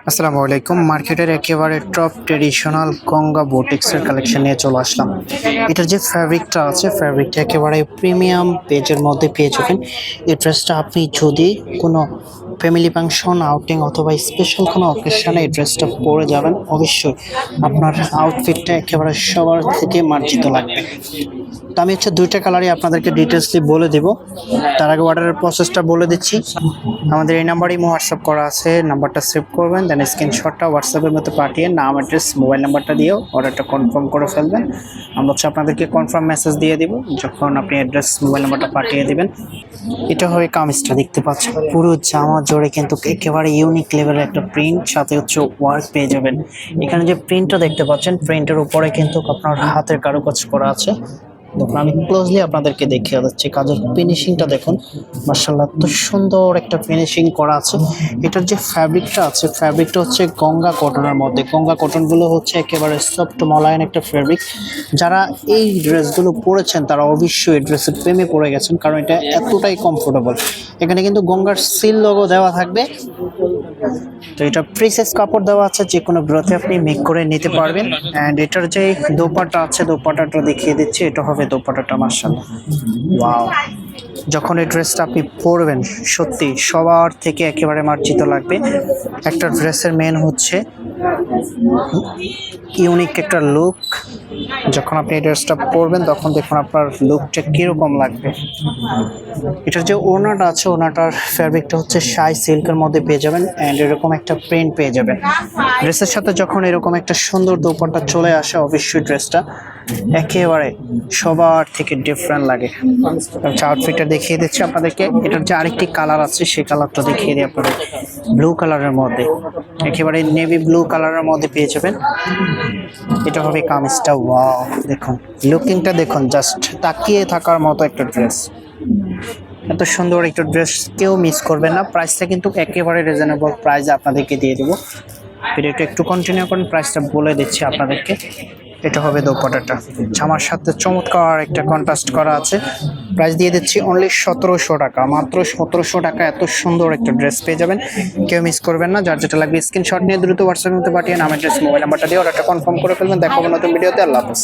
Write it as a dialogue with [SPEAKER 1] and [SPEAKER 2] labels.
[SPEAKER 1] আসসালামু আলাইকুম। মার্কেটের একেবারে টপ ট্রেডিশনাল গঙ্গা বুটিক্সের কালেকশন নিয়ে চলে আসলাম। এটার যে ফ্যাব্রিকটা আছে, ফ্যাব্রিকটা একেবারে প্রিমিয়াম পেজের মধ্যে পেয়ে যাবেন। এই ড্রেসটা আপনি যদি কোনো ফ্যামিলি ফাংশন, আউটিং অথবা স্পেশাল কোনো অকেশনে এই ড্রেসটা পরে যাবেন, অবশ্যই আপনার আউটফিটটা একেবারে সবার থেকে মার্জিত লাগবে। তো আমি হচ্ছে দুইটা কালারই আপনাদেরকে ডিটেলসলি বলে দেব। তার আগে অর্ডারের প্রসেসটা বলে দিচ্ছি। আমাদের এই নাম্বারেই হোয়াটসঅ্যাপ করা আছে, নাম্বারটা সেভ করবেন, দেন স্ক্রিনশটটা হোয়াটসঅ্যাপের মধ্যে পাঠিয়ে নাম, অ্যাড্রেস, মোবাইল নাম্বারটা দিয়েও অর্ডারটা কনফার্ম করে ফেলবেন। আমরা হচ্ছে আপনাদেরকে কনফার্ম মেসেজ দিয়ে দিব যখন আপনি অ্যাড্রেস, মোবাইল নাম্বারটা পাঠিয়ে দিবেন। এটা হবে কামিজটা, দেখতে পাচ্ছেন পুরো জামা জোরে কিন্তু একেবারে ইউনিক লেভেলের একটা প্রিন্ট, সাথে হচ্ছে ওয়ার্ক পেয়ে যাবেন। এখানে যে প্রিন্টটা দেখতে পাচ্ছেন, প্রিন্টের উপরে কিন্তু আপনার হাতের কারুকাজ করা আছে। দেখুন, আমি ক্লোজলি আপনাদেরকে দেখিয়ে দিচ্ছি, কাজের ফিনিশিংটা দেখুন, মাশাআল্লাহ এত সুন্দর একটা ফিনিশিং করা আছে। এটার যে ফ্যাব্রিকটা আছে, ফ্যাব্রিকটা হচ্ছে গঙ্গা কটনের মধ্যে। গঙ্গা কটনগুলো হচ্ছে একেবারে সফট মলায়ন একটা ফ্যাব্রিক। যারা এই ড্রেসগুলো পরেছেন তারা অবশ্যই এই ড্রেসের প্রেমে পড়ে গেছেন, কারণ এটা এতটাই কমফোর্টেবল। এখানে কিন্তু গঙ্গার সিল লোগো দেওয়া থাকবে। তো এটা প্রিসেস কাপড় দেওয়া আছে, যে কোনো ব্রতে আপনি মেক করে নিতে পারবেন। অ্যান্ড এটার যে দোপাট্টা আছে, দোপাট্টাটা দেখিয়ে দিচ্ছি, এটা হবে দোপাট্টাটা। মাশাআল্লাহ, ওয়াও! যখন এই ড্রেসটা আপনি পরবেন, সত্যি সবার থেকে একেবারে মার্জিত লাগবে। একটা ড্রেসের মেন হচ্ছে ইউনিক একটা লুক। যখন আপনি এই ড্রেসটা পরবেন তখন দেখুন আপনার লুকটা কীরকম লাগবে। এটার যে ওড়নাটা আছে, ওড়নাটার ফ্যাব্রিকটা হচ্ছে শাই সিল্কের মধ্যে পেয়ে যাবেন, অ্যান্ড এরকম একটা প্রিন্ট পেয়ে যাবেন। ড্রেসের সাথে যখন এরকম একটা সুন্দর দোপাট্টা চলে আসে, অবশ্যই ড্রেসটা একেবারে সবার থেকে ডিফারেন্ট লাগে। আউটফিটটা দেখিয়ে দিচ্ছি আপনাদেরকে। এটার যে আরেকটি কালার আছে, সেই কালারটা দেখিয়ে দিই আপনাদের। ব্লু কালারের মধ্যে, একেবারে নেভি ব্লু কালারের মধ্যে পেয়ে যাবেন। এটা হবে কামিজটা। ওয়াও, দেখুন লুকিংটা দেখুন, জাস্ট তাকিয়ে থাকার মতো একটা ড্রেস। এত সুন্দর একটা ড্রেস কেউ মিস করবে না। প্রাইসটা কিন্তু একেবারে রিজনেবল প্রাইসে আপনাদেরকে দিয়ে দেবো। ভিডিওটা একটু কন্টিনিউ করেন, প্রাইসটা বলে দিচ্ছি আপনাদেরকে। এটা হবে দোপাট্টাটা, জামার সাথে চমৎকার একটা কন্ট্রাস্ট করা আছে। প্রাইস দিয়ে দিচ্ছি অনলি 1700 টাকা, মাত্র 1700 টাকা এত সুন্দর একটা ড্রেস পেয়ে যাবেন। কেউ মিস করবেন না। যার যেটা লাগবে স্ক্রিনশট নিয়ে দ্রুত হোয়াটসঅ্যাপের মধ্যে পাঠিয়ে নাম, অ্যাড্রেস, মোবাইল নাম্বারটা দিয়ে অর্ডারটা কনফার্ম করে ফেলবেন। দেখা হবে নতুন ভিডিওতে। আল্লাহ হাফেজ।